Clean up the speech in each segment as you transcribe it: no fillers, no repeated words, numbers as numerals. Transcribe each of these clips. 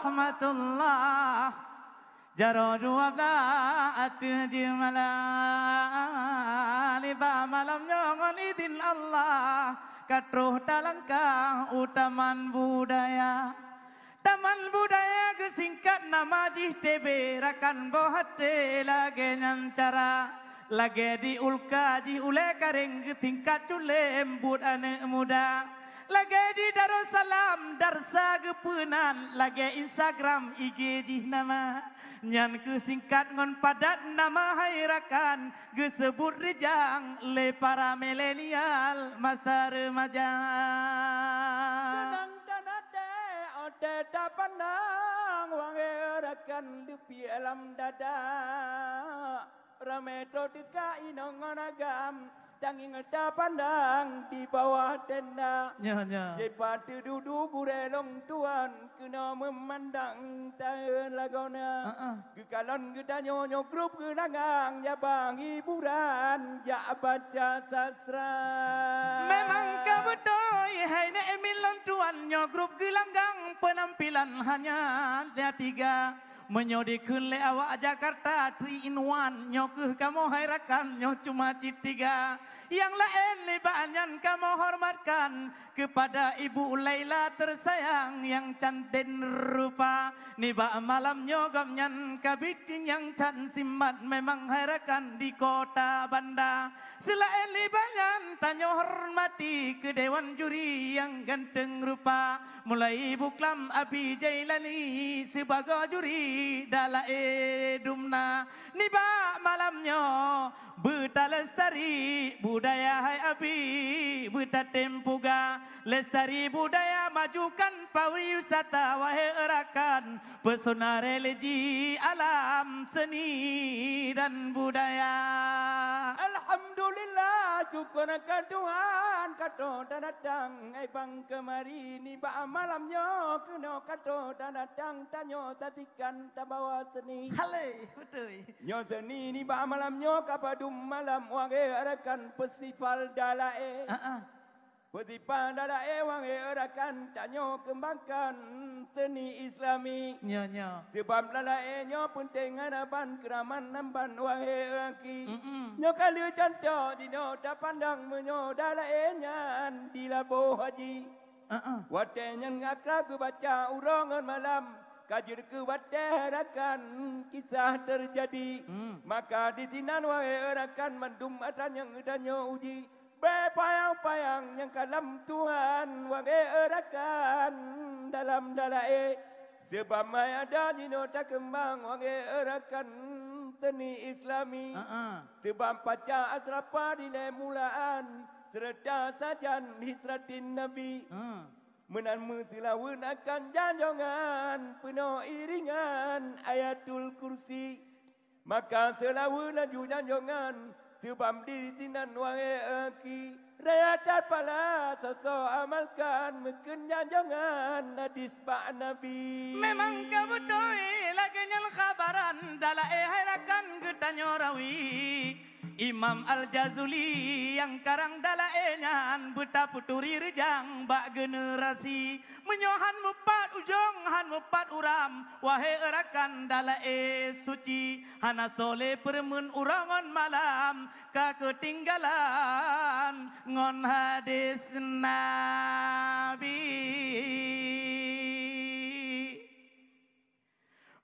rahmatullah jaro dua belas jemalah liba malam nyongon idin Allah katruh talangkah utaman budaya taman budaya kesingkat nama JTB rakan bohate lagi nyancara lagi diulka ule kareng tingkat cule embut anak muda lagi di Darussalam darsa gepunan lagi Instagram IG jih nama nyan kesingkat ngon padat nama hairakan gesebut rejang le para milenial masa remaja senang tanade ode tapandang wange rakan lupi alam dada rametro deka inongon agam tanging ada pandang di bawah tenda Jepatu duduk gurelong tuan kena memandang tahun lagona Kekalon kita nyonyo grup kenangang ya bang hiburan ya baca sastra memang kabutoi hai ne emilon tuan nyo grup gelanggang penampilan hanya dia tiga menyodikeun le awak Jakarta 3 in 1 nyokeuh kamu hairakan nyo cuma cip 3 yang lain libanyan kamu hormatkan kepada Ibu Laila tersayang yang cantik rupa niba malam nyogam nyan kabit yang can simbat memang hairakan di kota Banda selain libanyan tanyo hormati ke dewan juri yang ganteng rupa mulai Buklam Abi Jailani sebagai juri dala edumna niba malamnya buta lestari budaya hai abi buta tempuga lestari budaya majukan pariwisata wahai erakan pesona religi alam seni dan budaya alhamdulillah syukur ke Tuhan kato dan datang ai bang kemari niba malamnya kena kato dan datang tanyo tatikan tabawa seni hale betul nyo seni ni ba malamnya kapadum malam wange arakan festival dalae festival dalae wange arakan tanyo kembangkan seni islami nyo sebab dalae nyo penting hadapan keraman namban wange aki nyo kali contoh dino tak pandang menyo dalae nyan di labo haji wate nyan akrab baca urongan malam kajir ke waterakan kisah terjadi maka di sinan waerakan mendum atanya ngedanya uji bepayang-payang yang kalam Tuhan waerakan dalam dalae sebab maya ada jino tak kembang waerakan seni islami sebab paca asrapa di lemulaan serta sajan hisratin nabi menan musilawan akan janjongan penuh iringan ayatul kursi maka selawu laju janjongan sebab di sinan wae aki rayatat pala sosok amalkan meken janjongan hadis pak nabi memang kabutoi lagi nyal kabaran dala hairakan getanyo rawi Imam Al-Jazuli yang karang dalaenyan buta puturi rejang bak generasi menyohan mupat ujung han mupat uram wahai erakan dalae suci hana sole permen urangan malam ka ketinggalan ngon hadis nabi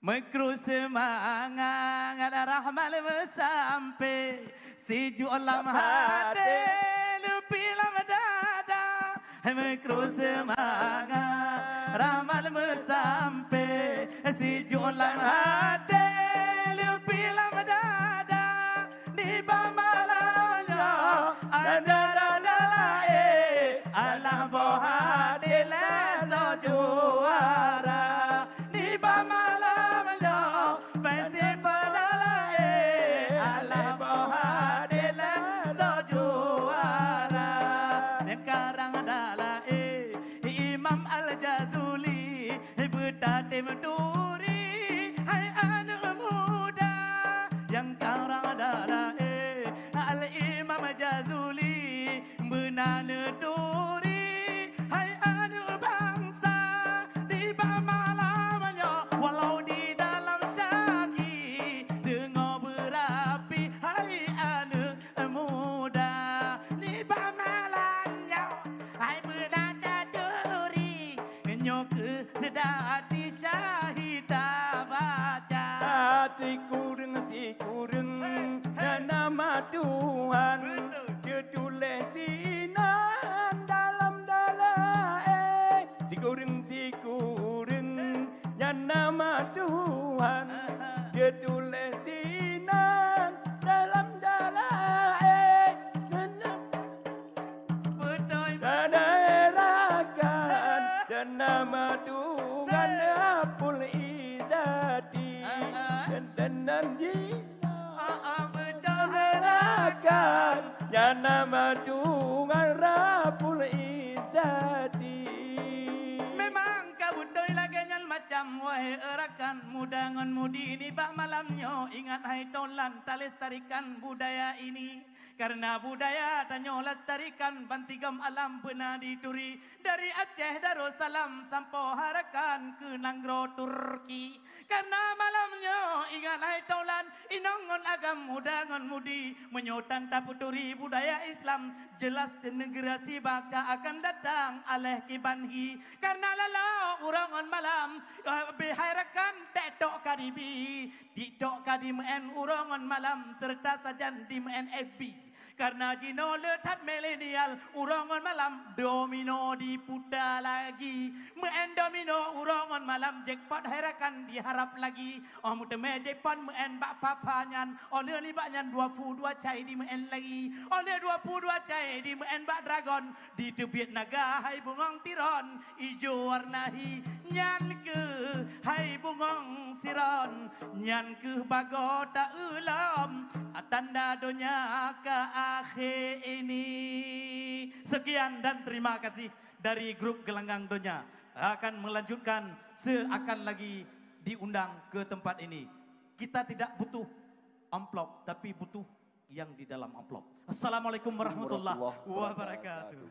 Mekru semangat rahmal sampai si jualam hati lupi lam dada Mekru semangat rahmal sampai si jualam hati lupi lam dada di bamalannya ada dalae alah bohadi leso juara di bamalannya Imam Al-Jazuli bertatim duri hai anak muda yang karang adalah Al-Imam Jazuli menana duri hai anak bangsa di bamalamnya Nyoke sedati syahida baca hati kureng si kureng dan nama Tuhan ditulis sinan dalam si kureng dan nama Tuhan ditulis sinan dalam daerakan dan nama Tuhan Rabbul Izzati dan daerakan dan nama Tuhan Rabbul Izzati. Memang kabutoi lagenyan macam wahai erakan mudangan mudi ini bak malamnya ingat hai tolan talestarikan budaya ini. Karena budaya tanyo lestarikan bantigam alam pernah dituri dari Aceh Darussalam sampai Harakan ke Nanggro Turki. Karena malamnya ingat hai taulan inongon agam mudangan mudi menyotan taputuri budaya Islam jelas di negara si bakca akan datang aleh kibanhi. Karena lalau urangan malam beharakan tetok kadibi titok kadimen urangan malam serta sajan di FB. Karena Jino letat milenial urangan malam domino diputar lagi meen domino urangan malam jackpot herakan diharap lagi oh muteme jackpot meen bak papanyan oleh ni baknyan 22 cai di meen lagi oleh 22 cai di meen bak dragon di tebiat naga hai bungong tiron ijo warnahi nyan ke hai bungong siron nyan ke bagota ulam tanda dunia ke akhir ini. Sekian dan terima kasih dari grup Gelanggang Donya. Akan melanjutkan seakan lagi diundang ke tempat ini. Kita tidak butuh amplop tapi butuh yang di dalam amplop. Assalamualaikum warahmatullahi wabarakatuh.